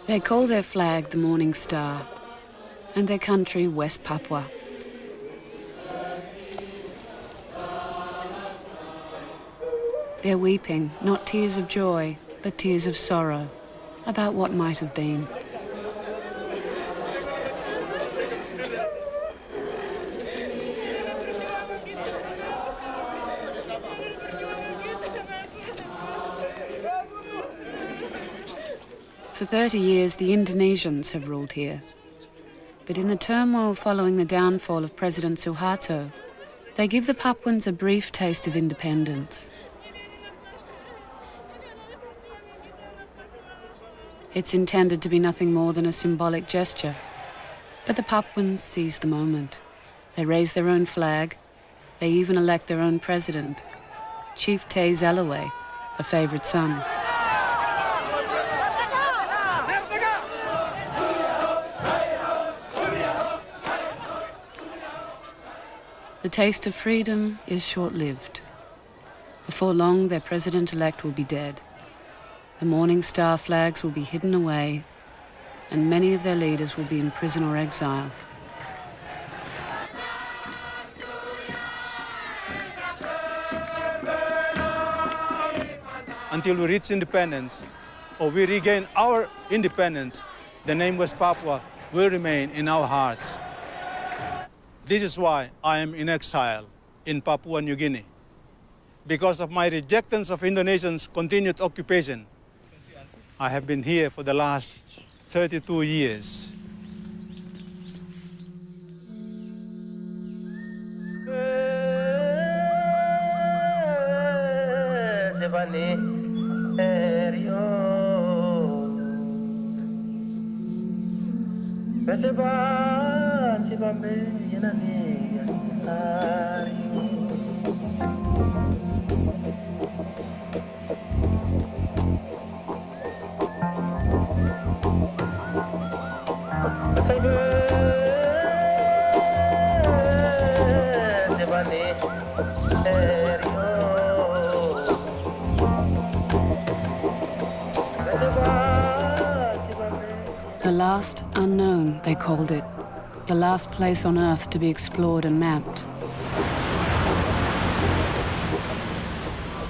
They call their flag the Morning Star, and their country West Papua. They're weeping, not tears of joy, but tears of sorrow, about what might have been. For 30 years, the Indonesians have ruled here. But in the turmoil following the downfall of President Suharto, they give the Papuans a brief taste of independence. It's intended to be nothing more than a symbolic gesture, but the Papuans seize the moment. They raise their own flag. They even elect their own president, Chief Tay's Eluay, a favorite son. The taste of freedom is short-lived. Before long, their president-elect will be dead. The Morning Star flags will be hidden away, and many of their leaders will be in prison or exile. Until we reach independence, or we regain our independence, the name West Papua will remain in our hearts. This is why I am in exile in Papua New Guinea. Because of my rejection of Indonesians' continued occupation, I have been here for the last 32 years. The last unknown, they called it. The last place on Earth to be explored and mapped.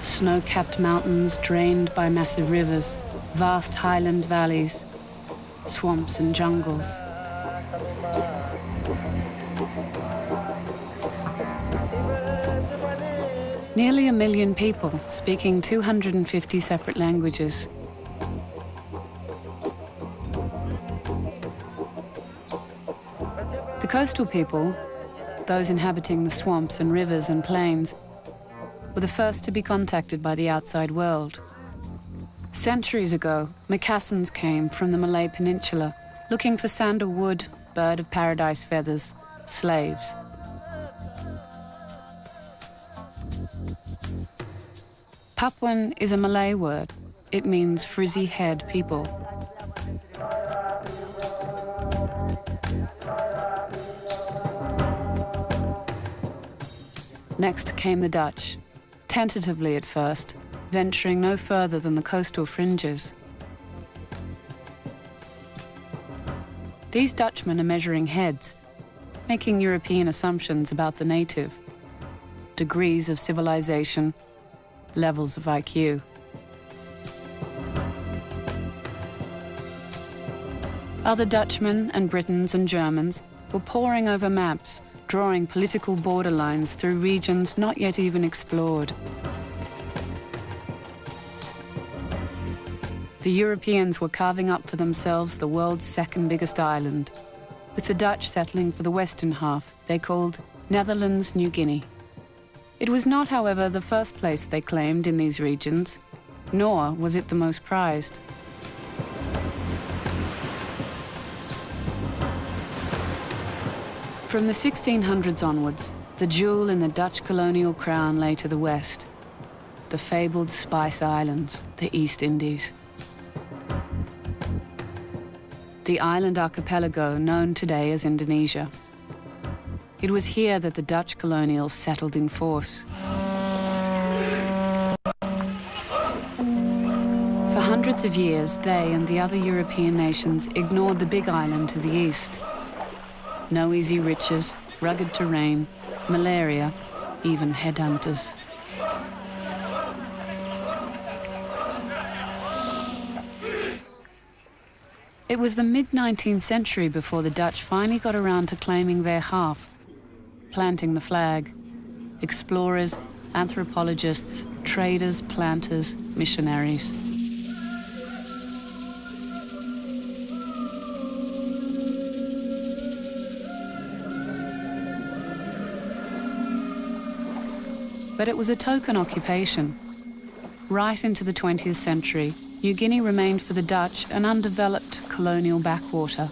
Snow-capped mountains drained by massive rivers, vast highland valleys, swamps and jungles. Nearly 1 million people speaking 250 separate languages. The coastal people, those inhabiting the swamps and rivers and plains, were the first to be contacted by the outside world. Centuries ago, Macassans came from the Malay Peninsula looking for sandalwood, bird of paradise feathers, slaves. Papuan is a Malay word. It means frizzy-haired people. Next came the Dutch, tentatively at first, venturing no further than the coastal fringes. These Dutchmen are measuring heads, making European assumptions about the native, degrees of civilization, levels of IQ. Other Dutchmen and Britons and Germans were poring over maps, drawing political borderlines through regions not yet even explored. The Europeans were carving up for themselves the world's second biggest island, with the Dutch settling for the western half they called Netherlands New Guinea. It was not, however, the first place they claimed in these regions, nor was it the most prized. From the 1600s onwards, the The jewel in the Dutch colonial crown lay to the west, the fabled Spice Islands, the East Indies. The island archipelago known today as Indonesia. It was here that the Dutch colonials settled in force. For hundreds of years, they and the other European nations ignored the big island to the east. No easy riches, rugged terrain, malaria, even headhunters. It was the mid-19th century before the Dutch finally got around to claiming their half, planting the flag. Explorers, anthropologists, traders, planters, missionaries. But it was a token occupation. Right into the 20th century, New Guinea remained for the Dutch an undeveloped colonial backwater.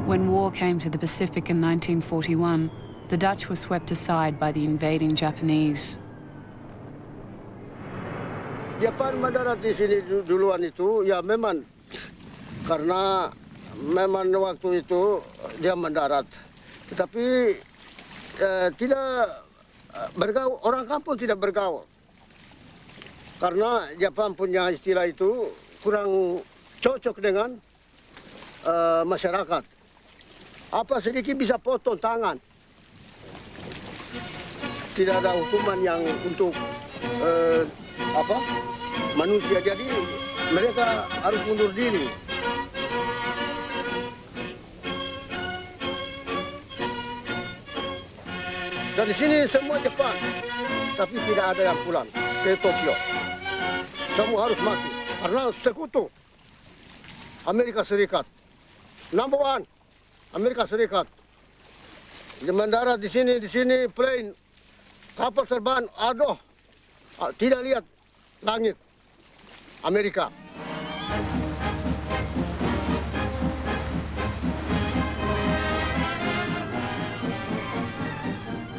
When war came to the Pacific in 1941, the Dutch were swept aside by the invading Japanese. Jepang mendarat di sini duluan itu, ya memang karena memang waktu itu dia mendarat. Tetapi tidak bergaul, orang kampung tidak bergaul. Karena Jepang punya istilah itu kurang cocok dengan masyarakat. Apa sedikit bisa potong tangan. Tidak ada hukuman yang untuk manusia. Jadi mereka harus mundur diri. Dan di sini semua Jepang, tapi tidak ada yang pulang ke Tokyo. Semua harus mati karena sekutu Amerika Serikat. Number one, Amerika Serikat. Dia mendarat di sini plane, kapal terbang, aduh, tidak lihat langit Amerika.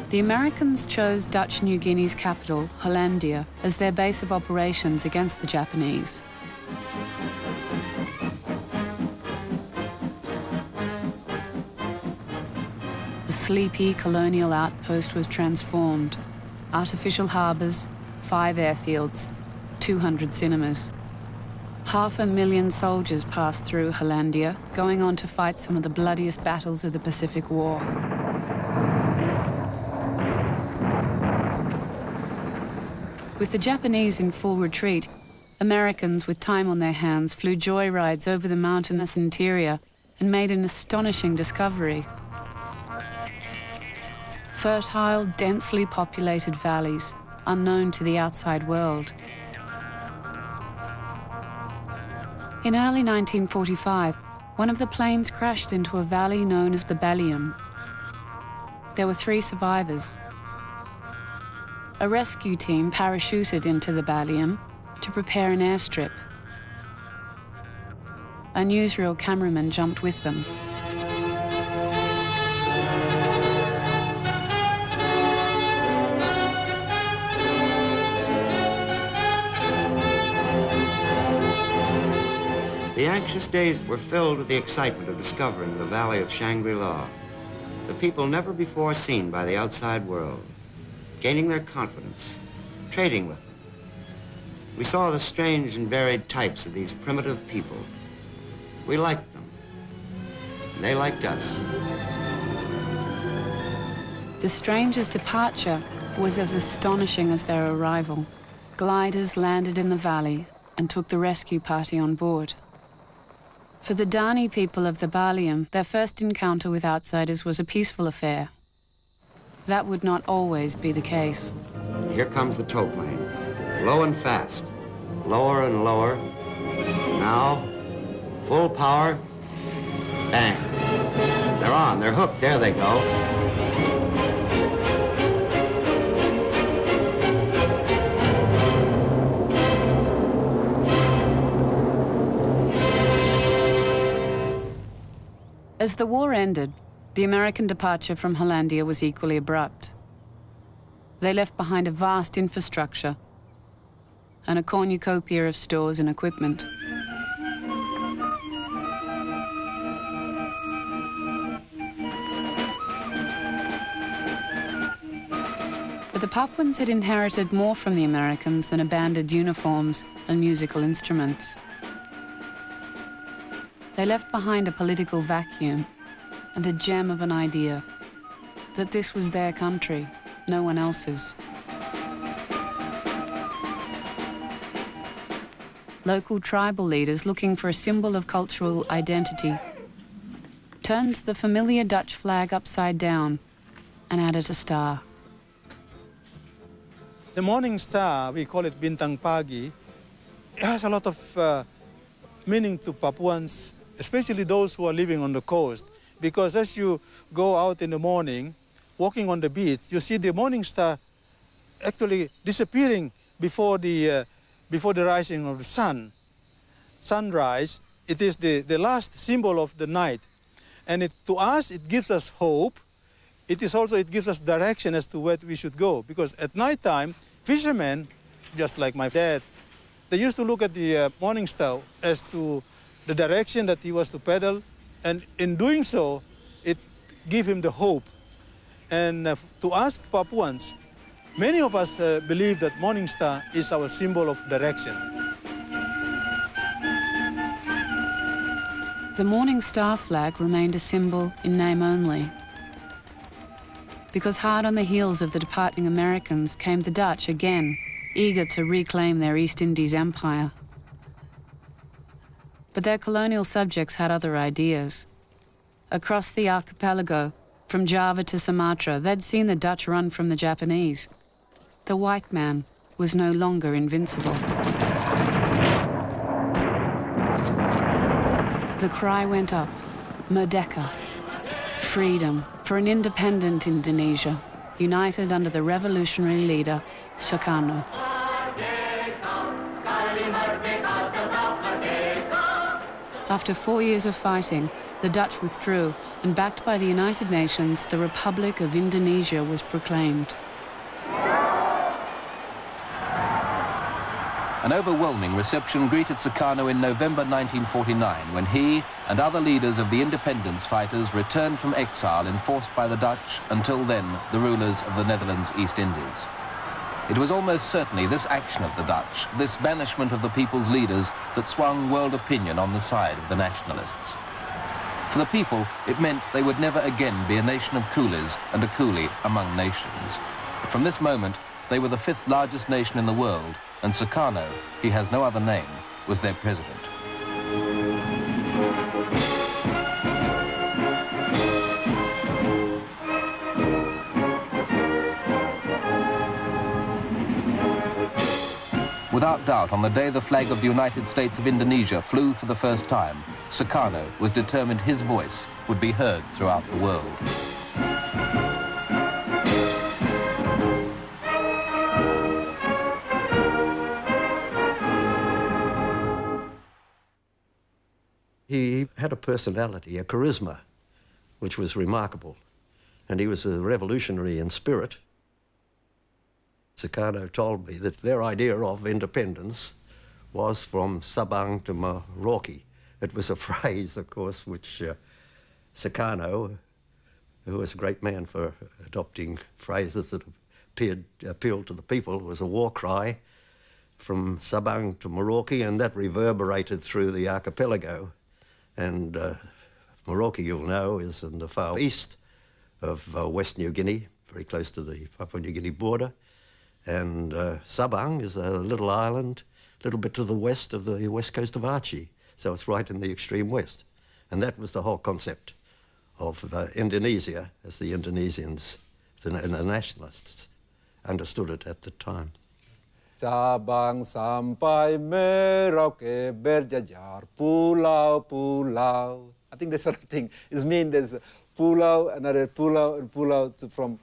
The Americans chose Dutch New Guinea's capital, Hollandia, as their base of operations against the Japanese. The sleepy colonial outpost was transformed. Artificial harbours, 5 airfields, 200 cinemas. 500,000 soldiers passed through Hollandia, going on to fight some of the bloodiest battles of the Pacific War. With the Japanese in full retreat, Americans with time on their hands flew joyrides over the mountainous interior and made an astonishing discovery. Fertile, densely populated valleys, unknown to the outside world. In early 1945, one of the planes crashed into a valley known as the Baliem. There were 3 survivors. A rescue team parachuted into the Baliem to prepare an airstrip. A newsreel cameraman jumped with them. The anxious days were filled with the excitement of discovering the Valley of Shangri-La, the people never before seen by the outside world, gaining their confidence, trading with them. We saw the strange and varied types of these primitive people. We liked them, and they liked us. The strangers' departure was as astonishing as their arrival. Gliders landed in the valley and took the rescue party on board. For the Dani people of the Baliem, their first encounter with outsiders was a peaceful affair. That would not always be the case. Here comes the tow plane, low and fast, lower and lower. Now, full power, bang. They're on, they're hooked, there they go. As the war ended, the American departure from Hollandia was equally abrupt. They left behind a vast infrastructure and a cornucopia of stores and equipment. But the Papuans had inherited more from the Americans than abandoned uniforms and musical instruments. They left behind a political vacuum and the gem of an idea that this was their country, no one else's. Local tribal leaders looking for a symbol of cultural identity turned the familiar Dutch flag upside down and added a star. The morning star, we call it Bintang Pagi, it has a lot of meaning to Papuans, especially those who are living on the coast. Because as you go out in the morning, walking on the beach, you see the morning star actually disappearing before the rising of the sun. Sunrise, it is the last symbol of the night. And to us, it gives us hope. It gives us direction as to where we should go. Because at night time, fishermen, just like my dad, they used to look at the morning star as to the direction that he was to paddle. And in doing so, it gave him the hope. And to us Papuans, many of us believe that morning star is our symbol of direction. The morning star flag remained a symbol in name only. Because hard on the heels of the departing Americans came the Dutch again, eager to reclaim their East Indies empire. But their colonial subjects had other ideas. Across the archipelago, from Java to Sumatra, they'd seen the Dutch run from the Japanese. The white man was no longer invincible. The cry went up, Merdeka, freedom for an independent Indonesia, united under the revolutionary leader, Sukarno. After 4 years of fighting, the Dutch withdrew, and backed by the United Nations, the Republic of Indonesia was proclaimed. An overwhelming reception greeted Sukarno in November 1949 when he and other leaders of the independence fighters returned from exile enforced by the Dutch, until then the rulers of the Netherlands East Indies. It was almost certainly this action of the Dutch, this banishment of the people's leaders, that swung world opinion on the side of the nationalists. For the people, it meant they would never again be a nation of coolies and a coolie among nations. From this moment, they were the 5th largest nation in the world, and Sukarno, he has no other name, was their president. Without doubt, on the day the flag of the United States of Indonesia flew for the first time, Sukarno was determined his voice would be heard throughout the world. He had a personality, a charisma, which was remarkable. And he was a revolutionary in spirit. Sukarno told me that their idea of independence was from Sabang to Merauke. It was a phrase, of course, which Sukarno, who was a great man for adopting phrases that appealed to the people, was a war cry from Sabang to Merauke, and that reverberated through the archipelago. And Merauke, you'll know, is in the far east of West New Guinea, very close to the Papua New Guinea border. And Sabang is a little island, a little bit to the west of the west coast of Aceh. So it's right in the extreme west. And that was the whole concept of Indonesia, as the Indonesians and the nationalists understood it at the time. Sabang sampai Merauke berjajar pulau-pulau. I think that sort of thing is mean there's pulau, another pulau, and pulau from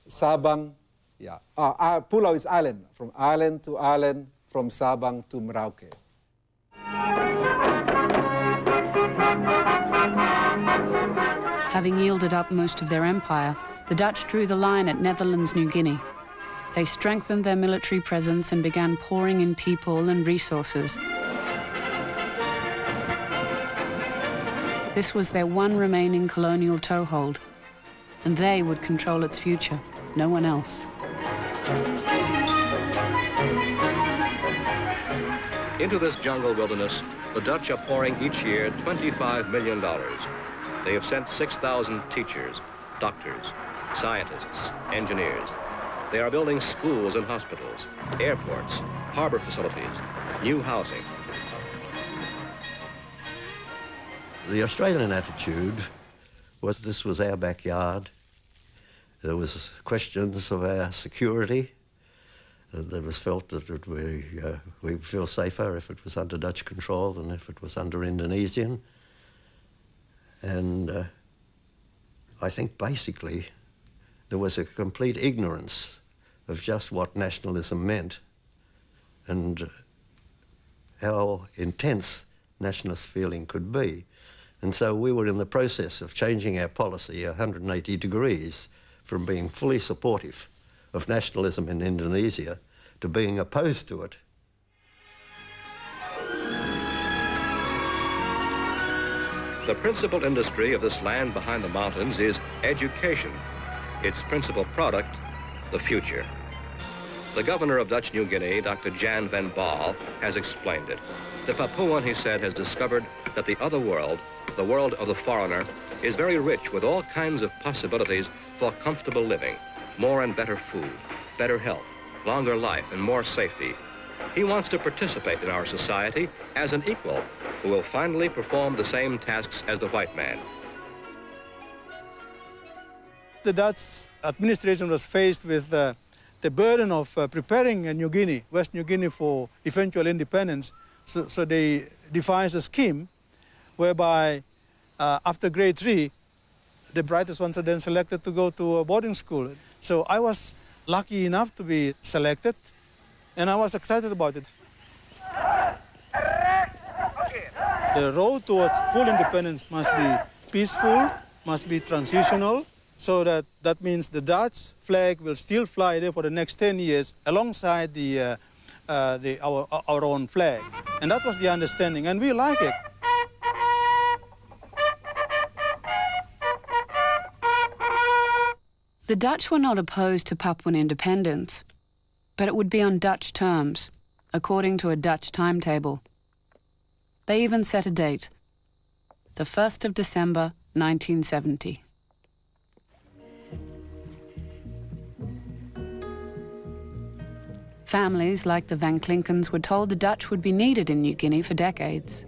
Sabang. Yeah, pulau is island, from island to island, from Sabang to Merauke. Having yielded up most of their empire, the Dutch drew the line at Netherlands, New Guinea. They strengthened their military presence and began pouring in people and resources. This was their one remaining colonial toehold, and they would control its future, no one else. Into this jungle wilderness, the Dutch are pouring each year $25 million. They have sent 6,000 teachers, doctors, scientists, engineers. They are building schools and hospitals, airports, harbor facilities, new housing. The Australian attitude was this was our backyard. There was questions of our security. There was felt that we'd feel safer if it was under Dutch control than if it was under Indonesian. And I think basically there was a complete ignorance of just what nationalism meant and how intense nationalist feeling could be. And so we were in the process of changing our policy 180 degrees from being fully supportive of nationalism in Indonesia to being opposed to it. The principal industry of this land behind the mountains is education. Its principal product, the future. The governor of Dutch New Guinea, Dr. Jan van Baal, has explained it. The Papuan, he said, has discovered that the other world, the world of the foreigner, is very rich with all kinds of possibilities for comfortable living, more and better food, better health, longer life, and more safety. He wants to participate in our society as an equal who will finally perform the same tasks as the white man. The Dutch administration was faced with the burden of preparing New Guinea, West New Guinea, for eventual independence. So they devised a scheme whereby after grade 3, the brightest ones are then selected to go to a boarding school. So I was lucky enough to be selected, and I was excited about it. The road towards full independence must be peaceful, must be transitional, so that means the Dutch flag will still fly there for the next 10 years alongside our own flag. And that was the understanding, and we like it. The Dutch were not opposed to Papuan independence, but it would be on Dutch terms, according to a Dutch timetable. They even set a date, the 1st of December, 1970. Families like the Van Klinkens were told the Dutch would be needed in New Guinea for decades.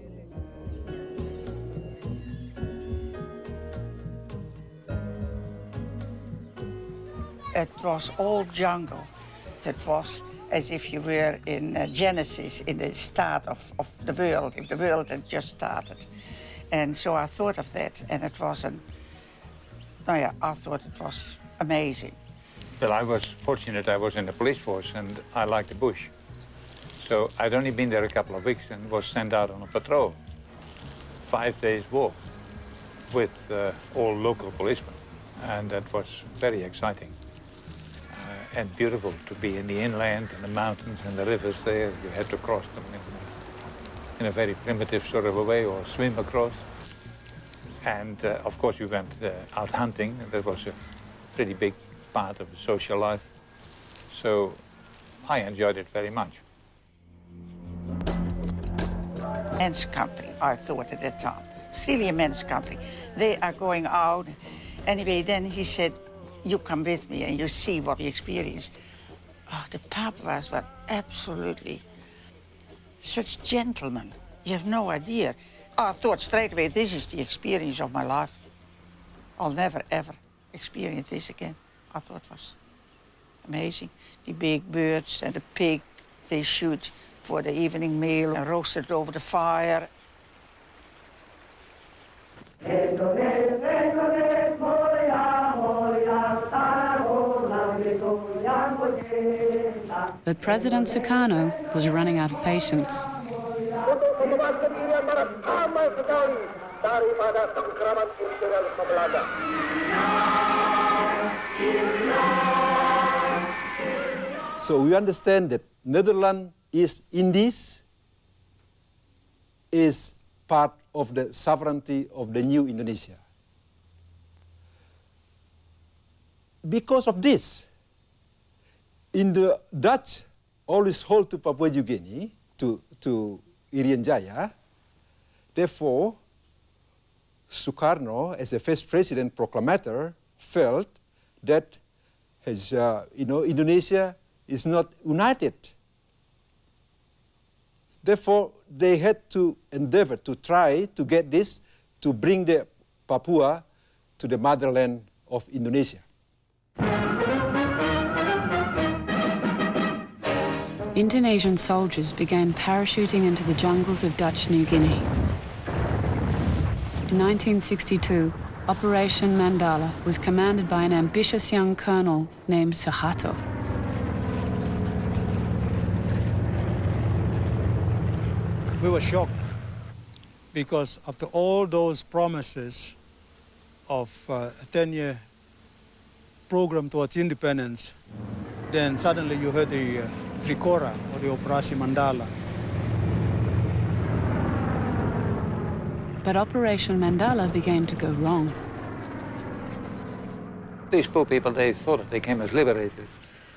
It was all jungle. It was as if you were in Genesis, in the start of the world, if the world had just started. And so I thought of that, and it was I thought it was amazing. Well, I was fortunate I was in the police force and I liked the bush. So I'd only been there a couple of weeks and was sent out on a patrol. 5 days walk with all local policemen. And that was very exciting. And beautiful to be in the inland and the mountains and the rivers there. You had to cross them in a very primitive sort of a way or swim across. And of course we went out hunting, and that was a pretty big part of the social life. So I enjoyed it very much. Men's country, I thought at that time. It's really a men's country. They are going out. Anyway, then he said, you come with me and you see what we experience. Oh, the Papuans were absolutely such gentlemen. You have no idea. I thought straight away, this is the experience of my life. I'll never, ever experience this again. I thought it was amazing. The big birds and the pig they shoot for the evening meal and roast it over the fire. But President Sukarno was running out of patience. daripada cengkraman imperialisme Belanda. So we understand that Netherlands East Indies is part of the sovereignty of the new Indonesia. Because of this, in the Dutch always hold to Papua New Guinea, to Irian Jaya. Therefore, Sukarno, as a first president proclamator, felt that his, Indonesia is not united. Therefore, they had to endeavor to try to get this, to bring the Papua to the motherland of Indonesia. Indonesian soldiers began parachuting into the jungles of Dutch New Guinea. In 1962, Operation Mandala was commanded by an ambitious young colonel named Suharto. We were shocked because after all those promises of a 10-year program towards independence, then suddenly you heard the Trikora, or the Operation Mandala. But Operation Mandala began to go wrong. These poor people, they thought that they came as liberators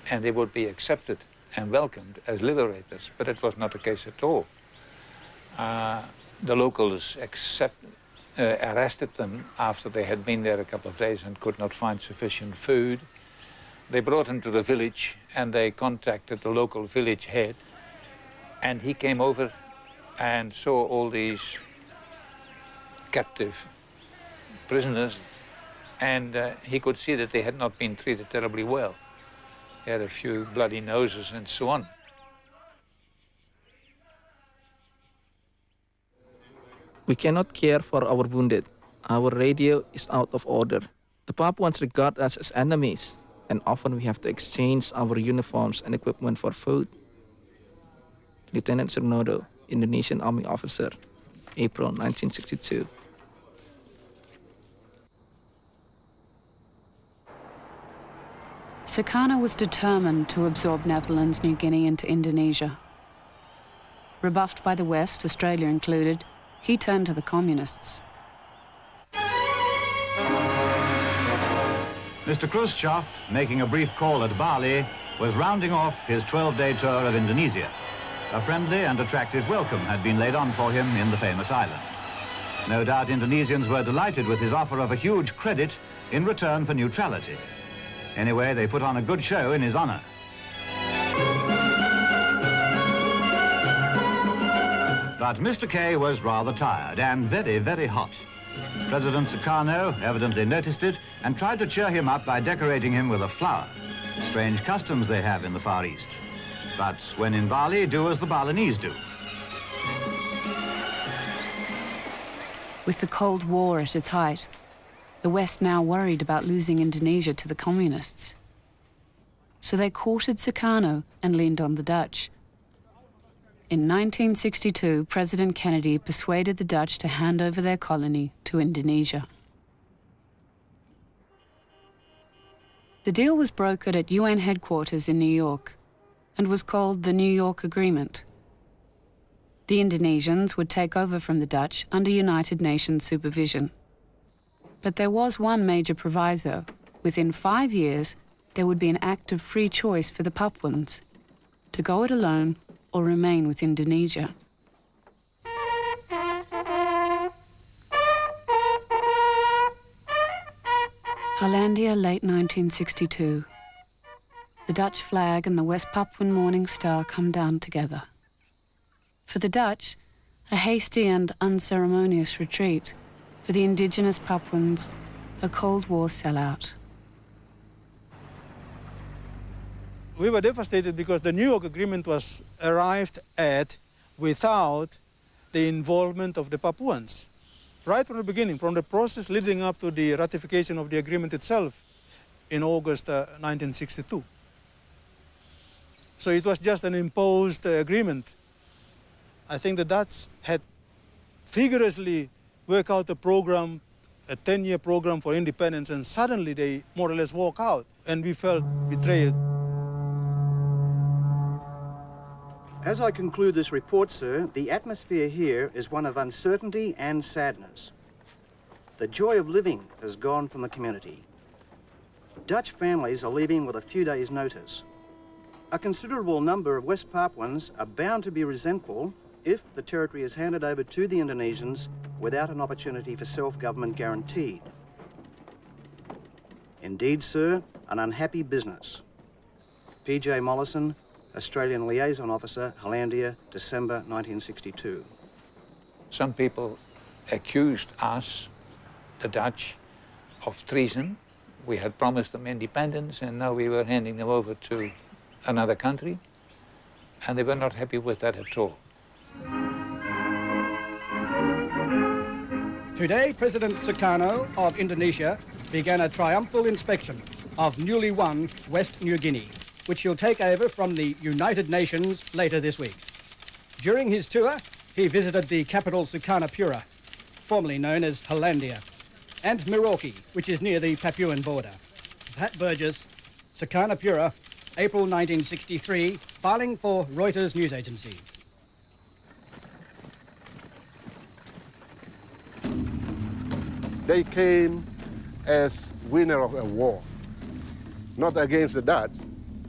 and they would be accepted and welcomed as liberators, but it was not the case at all. The locals arrested them after they had been there a couple of days and could not find sufficient food. They brought him to the village and they contacted the local village head, and he came over and saw all these captive prisoners, and he could see that they had not been treated terribly well. They had a few bloody noses and so on. We cannot care for our wounded. Our radio is out of order. The Papuans regard us as enemies, and often we have to exchange our uniforms and equipment for food. Lieutenant Surnodo, Indonesian Army officer, April 1962. Sukarno was determined to absorb Netherlands New Guinea into Indonesia. Rebuffed by the West, Australia included, he turned to the communists. Mr. Khrushchev, making a brief call at Bali, was rounding off his 12-day tour of Indonesia. A friendly and attractive welcome had been laid on for him in the famous island. No doubt Indonesians were delighted with his offer of a huge credit in return for neutrality. Anyway, they put on a good show in his honor. But Mr. K was rather tired and very, very hot. President Sukarno evidently noticed it and tried to cheer him up by decorating him with a flower. Strange customs they have in the Far East. But when in Bali, do as the Balinese do. With the Cold War at its height, the West now worried about losing Indonesia to the communists. So they courted Sukarno and leaned on the Dutch. In 1962, President Kennedy persuaded the Dutch to hand over their colony to Indonesia. The deal was brokered at UN headquarters in New York and was called the New York Agreement. The Indonesians would take over from the Dutch under United Nations supervision. But there was one major proviso. Within 5 years, there would be an act of free choice for the Papuans to go it alone or remain with Indonesia. Hollandia, late 1962. The Dutch flag and the West Papuan Morning Star come down together. For the Dutch, a hasty and unceremonious retreat. For the indigenous Papuans, a Cold War sellout. We were devastated because the New York Agreement was arrived at without the involvement of the Papuans. Right from the beginning, from the process leading up to the ratification of the agreement itself in August 1962. So it was just an imposed agreement. I think the Dutch had vigorously work out a program, a 10-year program for independence, and suddenly they more or less walk out, and we felt betrayed. As I conclude this report, sir, the atmosphere here is one of uncertainty and sadness. The joy of living has gone from the community. Dutch families are leaving with a few days' notice. A considerable number of West Papuans are bound to be resentful if the territory is handed over to the Indonesians without an opportunity for self-government guaranteed. Indeed, sir, an unhappy business. P.J. Mollison, Australian Liaison Officer, Hollandia, December 1962. Some people accused us, the Dutch, of treason. We had promised them independence and now we were handing them over to another country, and they were not happy with that at all. Today, President Sukarno of Indonesia began a triumphal inspection of newly won West New Guinea, which he'll take over from the United Nations later this week. During his tour, he visited the capital Sukarnapura, formerly known as Hollandia, and Merauke, which is near the Papuan border. Pat Burgess, Sukarnapura, April 1963, filing for Reuters news agency. They came as winner of a war, not against the Dutch,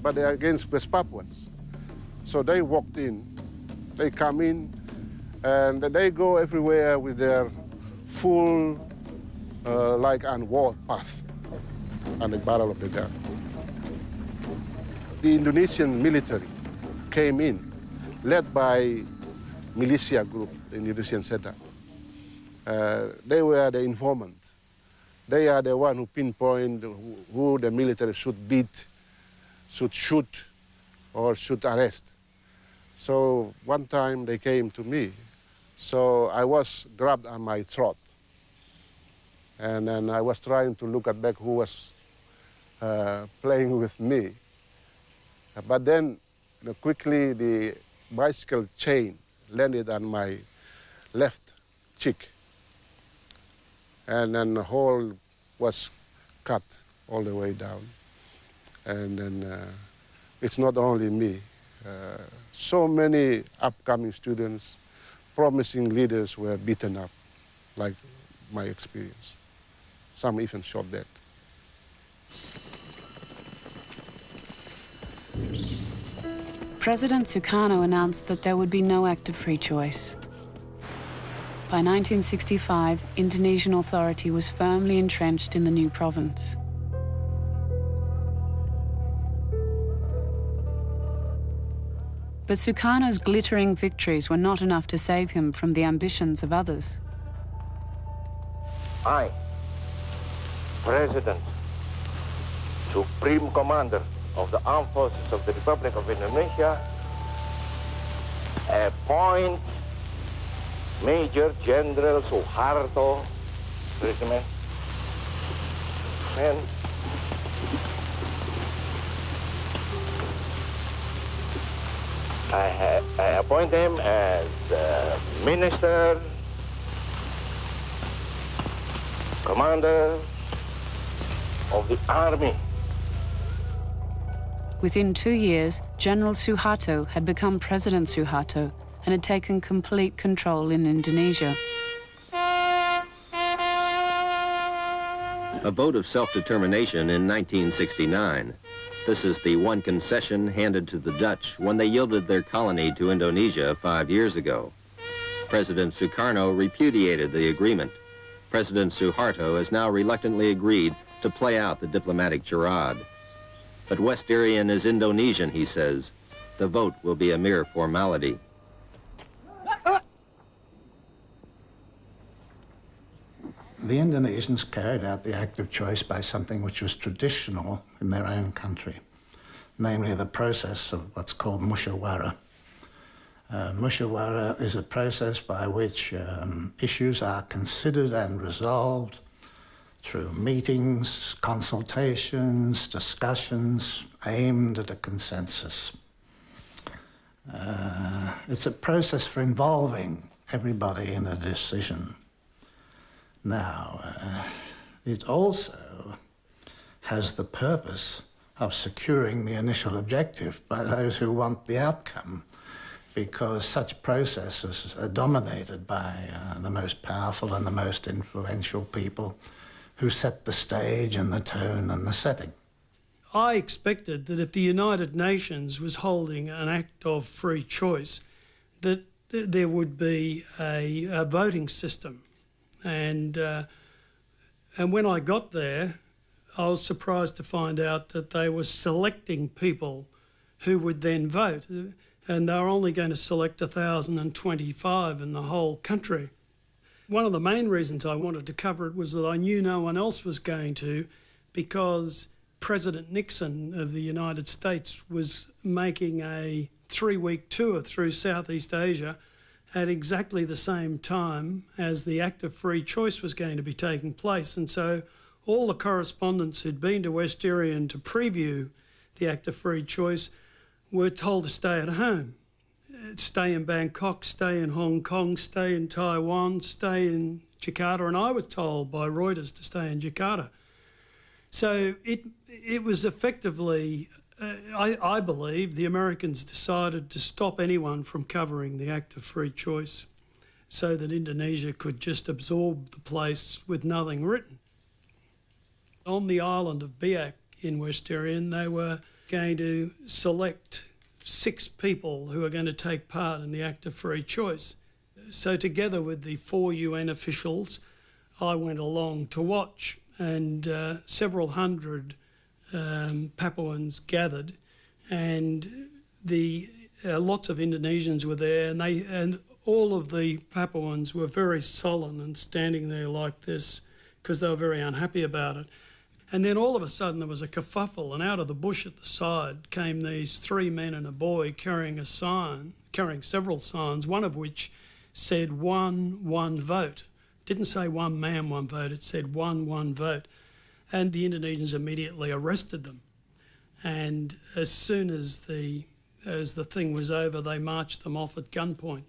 but against West Papuans. So they walked in, they come in, and they go everywhere with their full, like a war path and the barrel of the gun. The Indonesian military came in, led by militia group, the Indonesian setup. They were the informant. They are the one who pinpoint who the military should beat, should shoot, or should arrest. So one time they came to me, so I was grabbed on my throat. And then I was trying to look at back who was playing with me. But then quickly the bicycle chain landed on my left cheek. And then the hole was cut all the way down. And then it's not only me. So many upcoming students, promising leaders were beaten up, like my experience. Some even shot dead. President Sukarno announced that there would be no act of free choice. By 1965, Indonesian authority was firmly entrenched in the new province. But Sukarno's glittering victories were not enough to save him from the ambitions of others. I, President, Supreme Commander of the Armed Forces of the Republic of Indonesia, appoint Major General Suharto, Regiment, and I appoint him as Minister, Commander of the Army. Within 2 years, General Suharto had become President Suharto and had taken complete control in Indonesia. A vote of self-determination in 1969. This is the one concession handed to the Dutch when they yielded their colony to Indonesia 5 years ago. President Sukarno repudiated the agreement. President Suharto has now reluctantly agreed to play out the diplomatic charade. But West Irian is Indonesian, he says. The vote will be a mere formality. The Indonesians carried out the act of choice by something which was traditional in their own country, namely the process of what's called musyawarah. Musyawarah is a process by which issues are considered and resolved through meetings, consultations, discussions aimed at a consensus. It's a process for involving everybody in a decision. Now, it also has the purpose of securing the initial objective by those who want the outcome, because such processes are dominated by the most powerful and the most influential people who set the stage and the tone and the setting. I expected that if the United Nations was holding an act of free choice, that there would be a voting system. And when I got there, I was surprised to find out that they were selecting people who would then vote. And they were only going to select 1,025 in the whole country. One of the main reasons I wanted to cover it was that I knew no one else was going to, because President Nixon of the United States was making a 3-week tour through Southeast Asia at exactly the same time as the Act of Free Choice was going to be taking place. And so all the correspondents who'd been to West Irian to preview the Act of Free Choice were told to stay at home. Stay in Bangkok, stay in Hong Kong, stay in Taiwan, stay in Jakarta, and I was told by Reuters to stay in Jakarta. So it was effectively, I believe, the Americans decided to stop anyone from covering the Act of Free Choice so that Indonesia could just absorb the place with nothing written. On the island of Biak in West Irian, they were going to select 6 people who are going to take part in the Act of Free Choice. So together with the 4 UN officials, I went along to watch, and several hundred Papuans gathered, and lots of Indonesians were there, and all of the Papuans were very sullen and standing there like this because they were very unhappy about it. And then all of a sudden there was a kerfuffle, and out of the bush at the side came these 3 men and a boy carrying a sign, carrying several signs, one of which said one vote. It didn't say one man, one vote, it said one vote. And the Indonesians immediately arrested them. And as soon as the thing was over, they marched them off at gunpoint.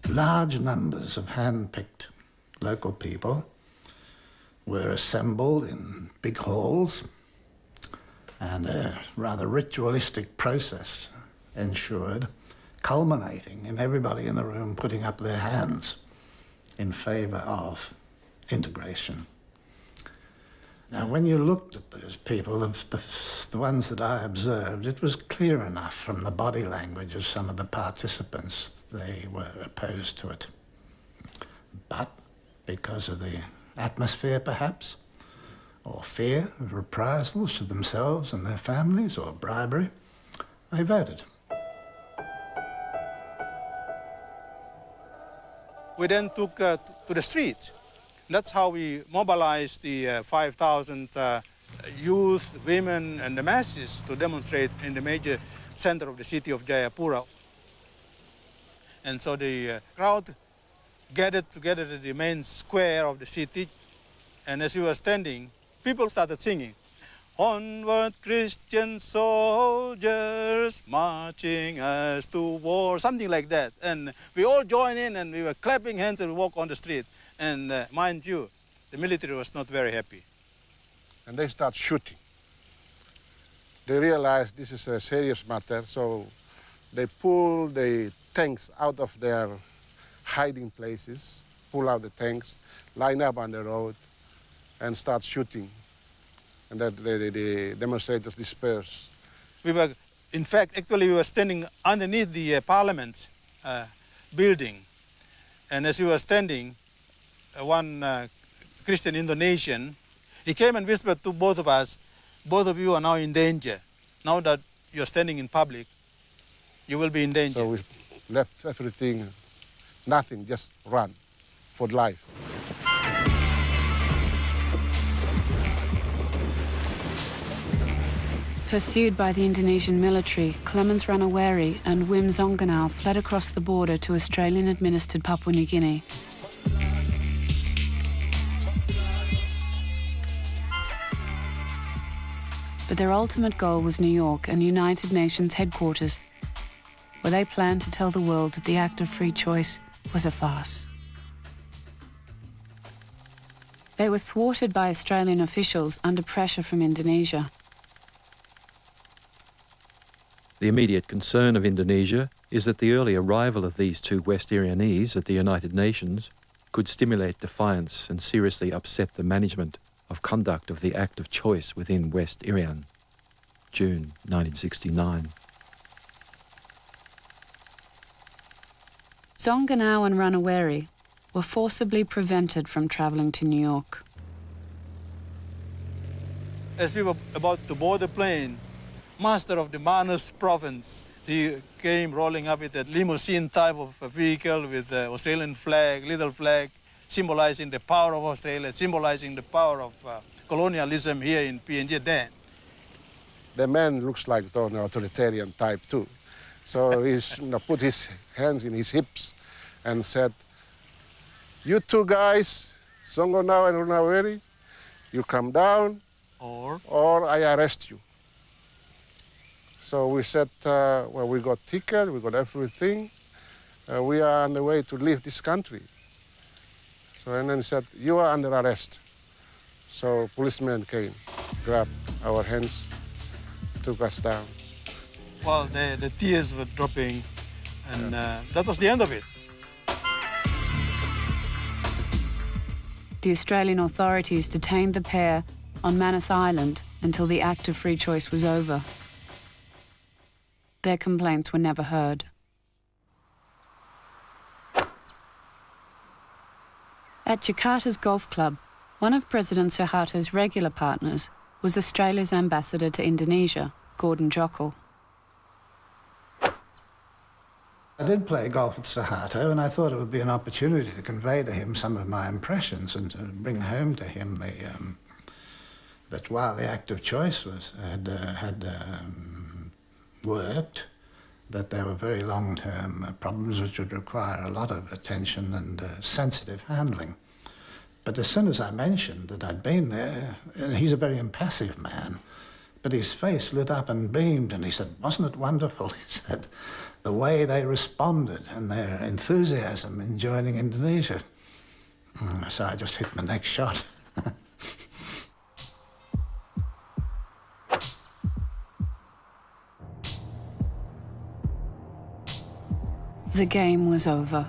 Large numbers of hand-picked local people were assembled in big halls, and a rather ritualistic process ensured, culminating in everybody in the room putting up their hands in favour of integration. Now, when you looked at those people, the ones that I observed, it was clear enough from the body language of some of the participants they were opposed to it. But because of the atmosphere, perhaps, or fear of reprisals to themselves and their families, or bribery, they voted. We then took to the streets. That's how we mobilized the 5,000 youth, women, and the masses to demonstrate in the major center of the city of Jayapura. And so the crowd gathered together at the main square of the city, and as we were standing, people started singing, "Onward, Christian soldiers, marching us to war," something like that. And we all joined in, and we were clapping hands and walk on the street. And mind you, the military was not very happy. And they start shooting. They realized this is a serious matter, so they pull the tanks out of their hiding places, pull out the tanks, line up on the road, and start shooting. And then the demonstrators disperse. We were, in fact, actually we were standing underneath the parliament building. And as we were standing, one Christian Indonesian, he came and whispered to both of us, "Both of you are now in danger. Now that you're standing in public, you will be in danger." So we left everything, nothing, just run for life. Pursued by the Indonesian military, Clemens Ranaweri and Wim Zonganau fled across the border to Australian-administered Papua New Guinea. But their ultimate goal was New York and United Nations headquarters, where they planned to tell the world that the act of free choice was a farce. They were thwarted by Australian officials under pressure from Indonesia. The immediate concern of Indonesia is that the early arrival of these two West Irianese at the United Nations could stimulate defiance and seriously upset the management of conduct of the act of choice within West Irian, June 1969. Zonganau and Ranaweri were forcibly prevented from travelling to New York. As we were about to board the plane, master of the Manus province, he came rolling up with a limousine type of a vehicle with the Australian flag, little flag, symbolizing the power of Australia, symbolizing the power of colonialism here in PNG then. The man looks like an authoritarian type too. So he put his hands in his hips and said, "You two guys, Zonganau and Ranaweri, you come down or I arrest you." So we said, well, we got ticket, we got everything. We are on the way to leave this country. So, and then he said, "You are under arrest." So policemen came, grabbed our hands, took us down. Well, the tears were dropping, and that was the end of it. The Australian authorities detained the pair on Manus Island until the act of free choice was over. Their complaints were never heard. At Jakarta's golf club, one of President Suharto's regular partners was Australia's ambassador to Indonesia, Gordon Jokl. I did play golf with Suharto, and I thought it would be an opportunity to convey to him some of my impressions and to bring home to him that while the act of choice had worked, that there were very long-term problems which would require a lot of attention and sensitive handling. But as soon as I mentioned that I'd been there, and he's a very impassive man, but his face lit up and beamed, and he said, "Wasn't it wonderful?" He said, "the way they responded and their enthusiasm in joining Indonesia." So I just hit my next shot. The game was over.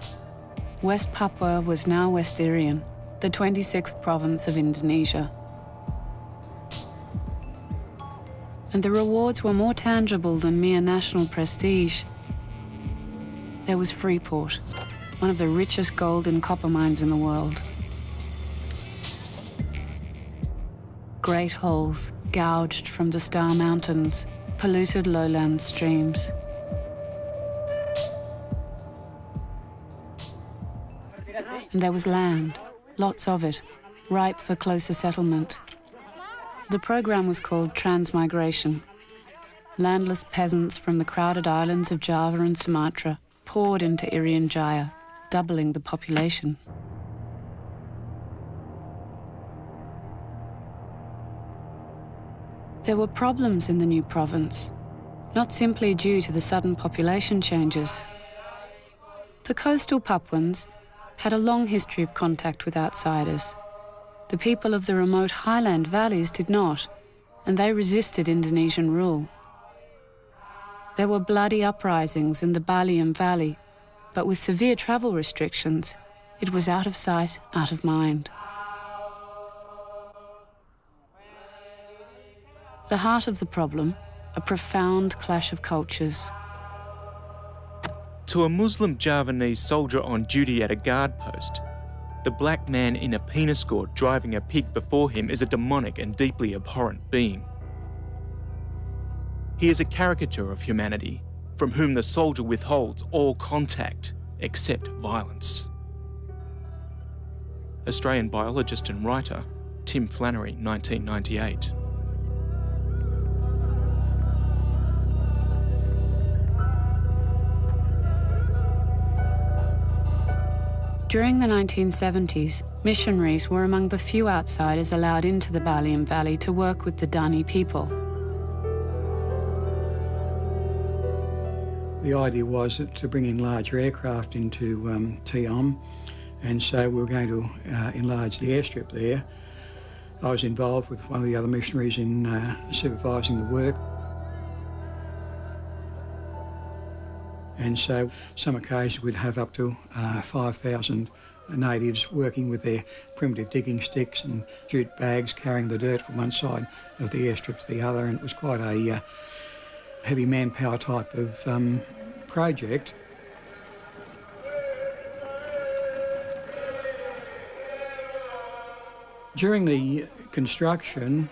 West Papua was now West Irian, the 26th province of Indonesia. And the rewards were more tangible than mere national prestige. There was Freeport, one of the richest gold and copper mines in the world. Great holes gouged from the Star Mountains, polluted lowland streams. And there was land, lots of it, ripe for closer settlement. The program was called Transmigration. Landless peasants from the crowded islands of Java and Sumatra poured into Irian Jaya, doubling the population. There were problems in the new province, not simply due to the sudden population changes. The coastal Papuans had a long history of contact with outsiders. The people of the remote highland valleys did not, and they resisted Indonesian rule. There were bloody uprisings in the Baliam Valley, but with severe travel restrictions, it was out of sight, out of mind. The heart of the problem, a profound clash of cultures. To a Muslim Javanese soldier on duty at a guard post, the black man in a penis gourd driving a pig before him is a demonic and deeply abhorrent being. He is a caricature of humanity, from whom the soldier withholds all contact except violence. Australian biologist and writer Tim Flannery, 1998. During the 1970s, missionaries were among the few outsiders allowed into the Baliem Valley to work with the Dani people. The idea was to bring in larger aircraft into Tiom, and so we were going to enlarge the airstrip there. I was involved with one of the other missionaries in supervising the work. And so some occasions we'd have up to 5,000 natives working with their primitive digging sticks and jute bags, carrying the dirt from one side of the airstrip to the other, and it was quite a heavy manpower type of project. During the construction,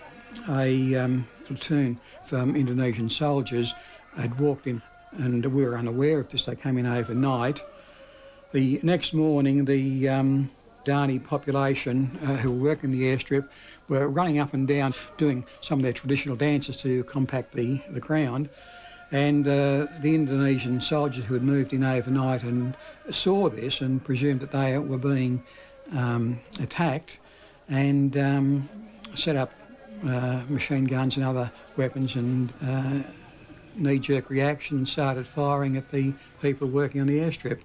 a platoon from Indonesian soldiers had walked in, and we were unaware of this. They came in overnight. The next morning, the Dani population who were working the airstrip were running up and down doing some of their traditional dances to compact the ground. And the Indonesian soldiers who had moved in overnight and saw this and presumed that they were being attacked, and set up machine guns and other weapons, and knee-jerk reaction and started firing at the people working on the airstrip.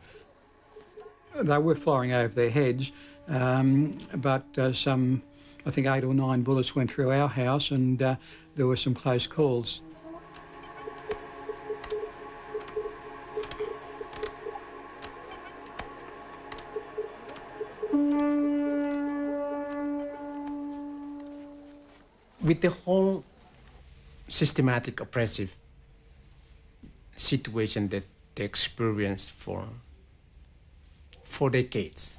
They were firing over their heads, but some, I think 8 or 9 bullets went through our house, and there were some close calls. With the whole systematic oppressive situation that they experienced for 4 decades,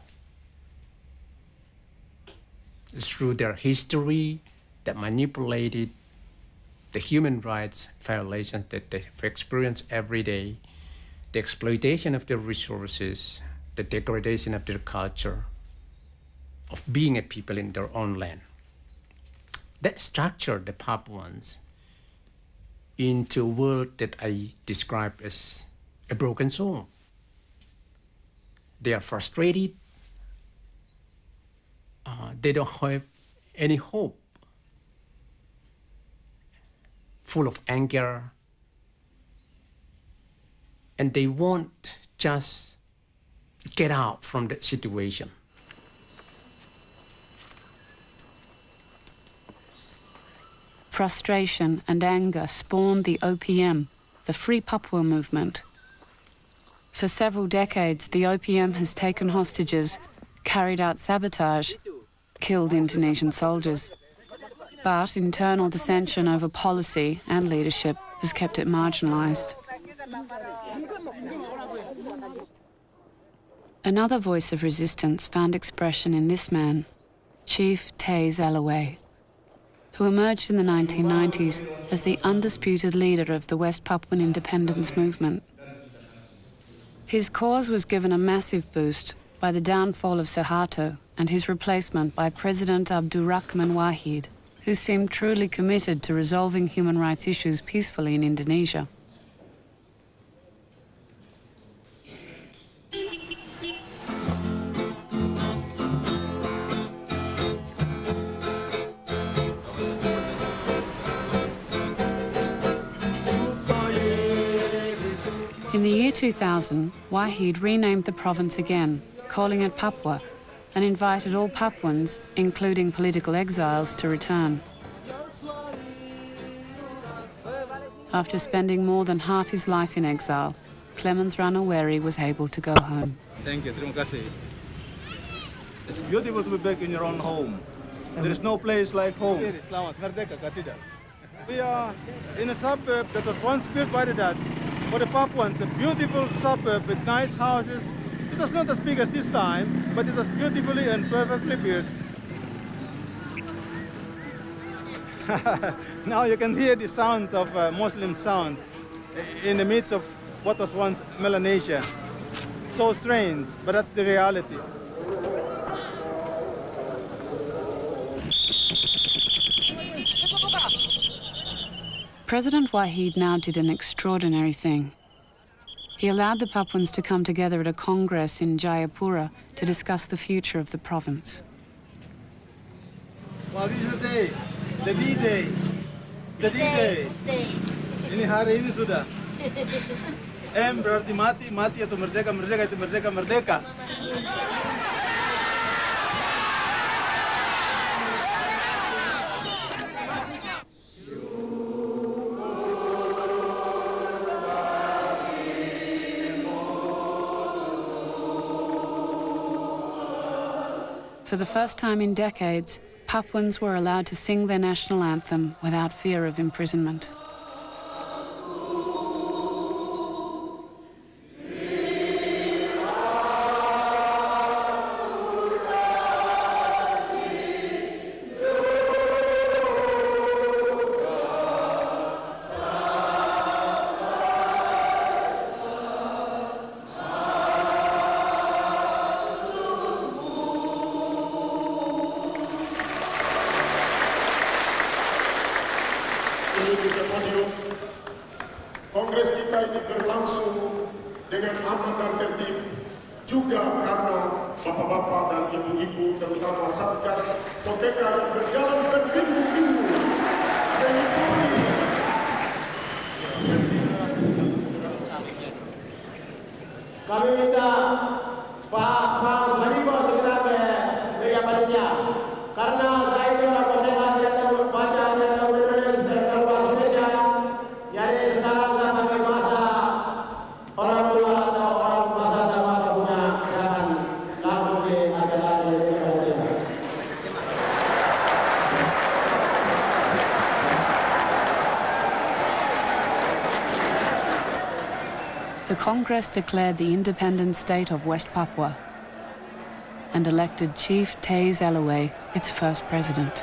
through their history that manipulated the human rights violations that they've experienced every day, the exploitation of their resources, the degradation of their culture, of being a people in their own land. That structured the Papuans into a world that I describe as a broken soul. They are frustrated. They don't have any hope. Full of anger. And they won't just get out from that situation. Frustration and anger spawned the OPM, the Free Papua movement. For several decades, the OPM has taken hostages, carried out sabotage, killed Indonesian soldiers. But internal dissension over policy and leadership has kept it marginalised. Another voice of resistance found expression in this man, Chief Eluay, who emerged in the 1990s as the undisputed leader of the West Papuan independence movement. His cause was given a massive boost by the downfall of Suharto and his replacement by President Abdurrahman Wahid, who seemed truly committed to resolving human rights issues peacefully in Indonesia. In the year 2000, Wahid renamed the province again, calling it Papua, and invited all Papuans, including political exiles, to return. After spending more than half his life in exile, Clemens Ranaweri was able to go home. Thank you, terima kasih. It's beautiful to be back in your own home. There is no place like home. We are in a suburb that was once built by the Dutch. For the Papuans, a beautiful suburb with nice houses. It was not as big as this time, but it was beautifully and perfectly built. Now you can hear the sound of Muslim sound in the midst of what was once Melanesia. So strange, but that's the reality. President Wahid now did an extraordinary thing. He allowed the Papuans to come together at a congress in Jayapura to discuss the future of the province. Well, this is the day, the D-Day. The D-Day. Ini hari ini sudah. M berarti mati, mati atau merdeka, merdeka itu merdeka, merdeka. For the first time in decades, Papuans were allowed to sing their national anthem without fear of imprisonment. Kongres kita ini berlangsung dengan aman dan tertib, juga karena bapak-bapak dan ibu-ibu terutama Satgas Koteka berjalan berminggu-minggu mengikuti. Kami minta Pak Sariba segera ke meja panitia, karena saya ini orang Koteka tidak tahu baca, tidak tahu menulis, tidak tahu bahasa Indonesia. Jadi sekarang saya pakai Masa, orang tua atau orang Masa sama punya silakan langsung di acara meja panitia. The Congress declared the independent state of West Papua and elected Chief Taze Eluay its first president.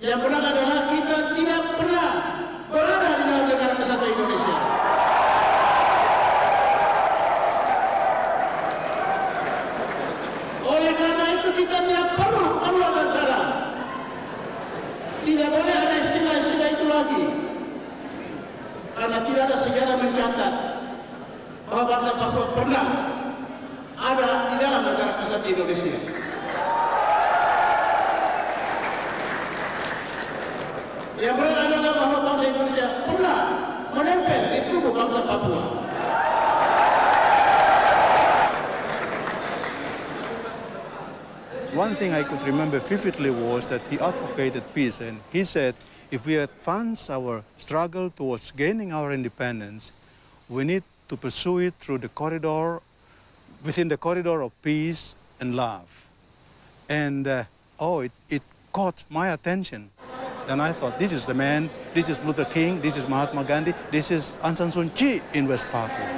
Yang benar adalah kita tidak pernah berada di dalam negara kesatuan Indonesia. Oleh karena itu kita tidak perlu keluar dari sana. Tidak boleh ada istilah-istilah itu lagi. Karena tidak ada sejarah mencatat bahwa bangsa Papua pernah ada di dalam negara kesatuan Indonesia. Yang benar adalah bahwa bangsa Indonesia pernah menempel di tubuh bangsa Papua. One thing I could remember vividly was that he advocated peace, and he said, if we advance our struggle towards gaining our independence, we need to pursue it through the corridor, within the corridor of peace and love. And it caught my attention. And I thought, this is the man, this is Luther King, this is Mahatma Gandhi, this is Aung San Suu Kyi in West Papua.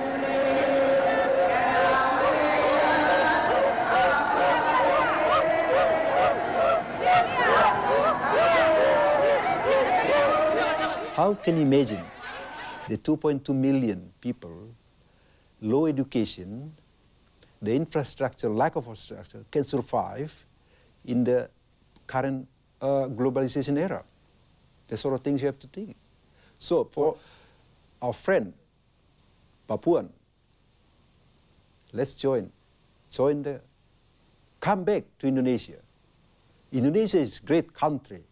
How can you imagine the 2.2 million people, low education, the infrastructure, lack of infrastructure, can survive in the current globalization era? The sort of things you have to think. So for our friend, Papuan, let's come back to Indonesia. Indonesia is a great country.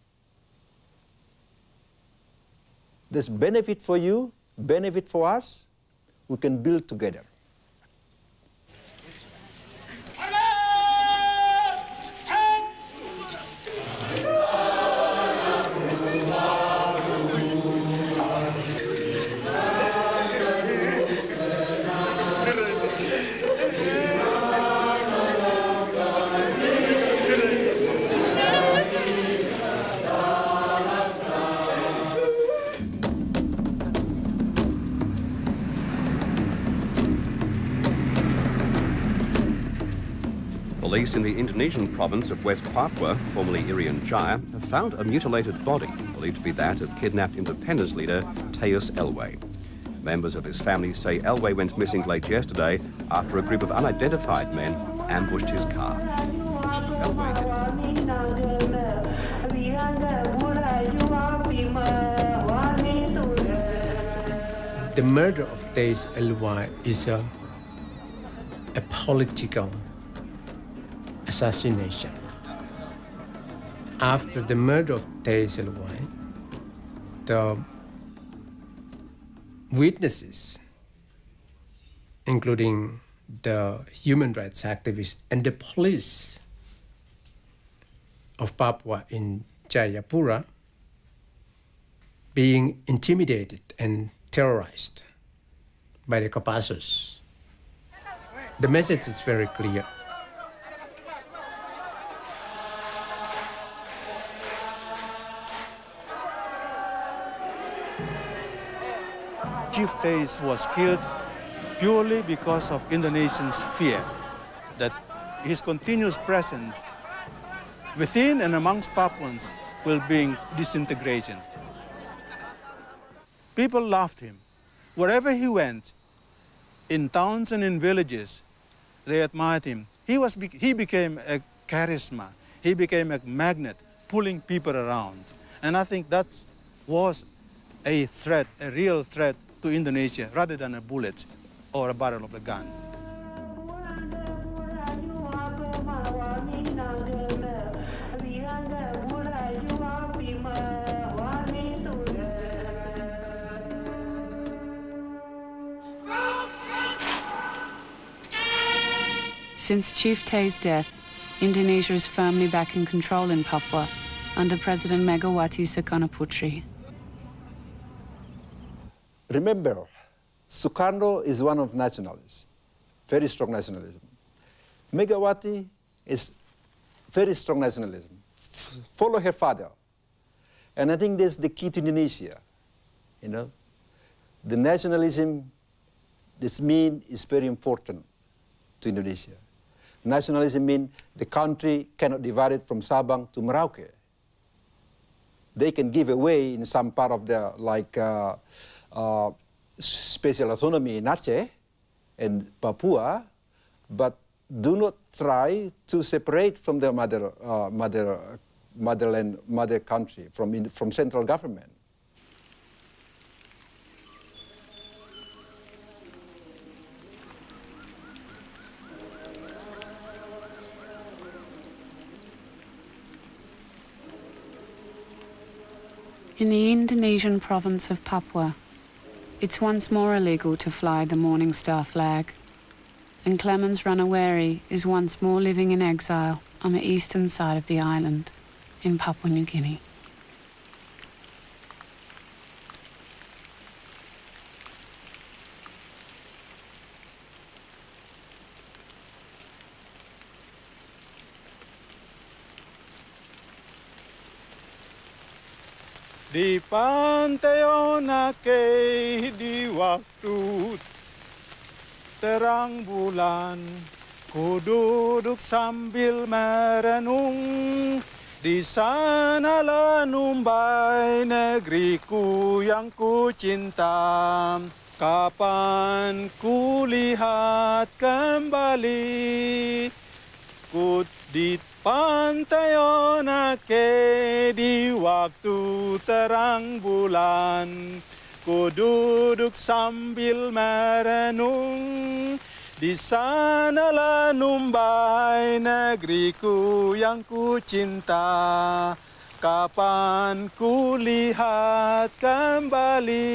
There's benefit for you, benefit for us, we can build together. Police in the Indonesian province of West Papua, formerly Irian Jaya, have found a mutilated body, believed to be that of kidnapped independence leader Taze Eluay. Members of his family say Eluay went missing late yesterday after a group of unidentified men ambushed his car. Eluay the murder of Eluay is a political assassination. After the murder of Eluay, the witnesses, including the human rights activists and the police of Papua in Jayapura, being intimidated and terrorized by the Kopassus. The message is very clear. Chief Teis was killed purely because of Indonesians' fear that his continuous presence within and amongst Papuans will bring disintegration. People loved him. Wherever he went, in towns and in villages, they admired him. He became a charisma. He became a magnet, pulling people around. And I think that was a threat, a real threat to Indonesia, rather than a bullet or a barrel of a gun. Since Chief Te's death, Indonesia is firmly back in control in Papua under President Megawati Soekarno-Putri. Remember, Sukarno is one of nationalists, very strong nationalism. Megawati is very strong nationalism. Follow her father. And I think that's the key to Indonesia, you know. The nationalism, this mean is very important to Indonesia. Nationalism means the country cannot divide it from Sabang to Merauke. They can give away in some part of their, like, special autonomy in Aceh and Papua, but do not try to separate from their mother country, from central government. In the Indonesian province of Papua, it's once more illegal to fly the Morning Star flag, and Clemens Ranaweri is once more living in exile on the eastern side of the island in Papua New Guinea. Di pantai Onake di waktu terang bulan, ku duduk sambil merenung. Di sanalah numbai negeriku yang ku cinta. Kapan ku lihat kembali, ku di pantai Onake di waktu terang bulan, ku duduk sambil merenung. Di sanalah numbai negeriku yang ku cinta. Kapan ku lihat kembali.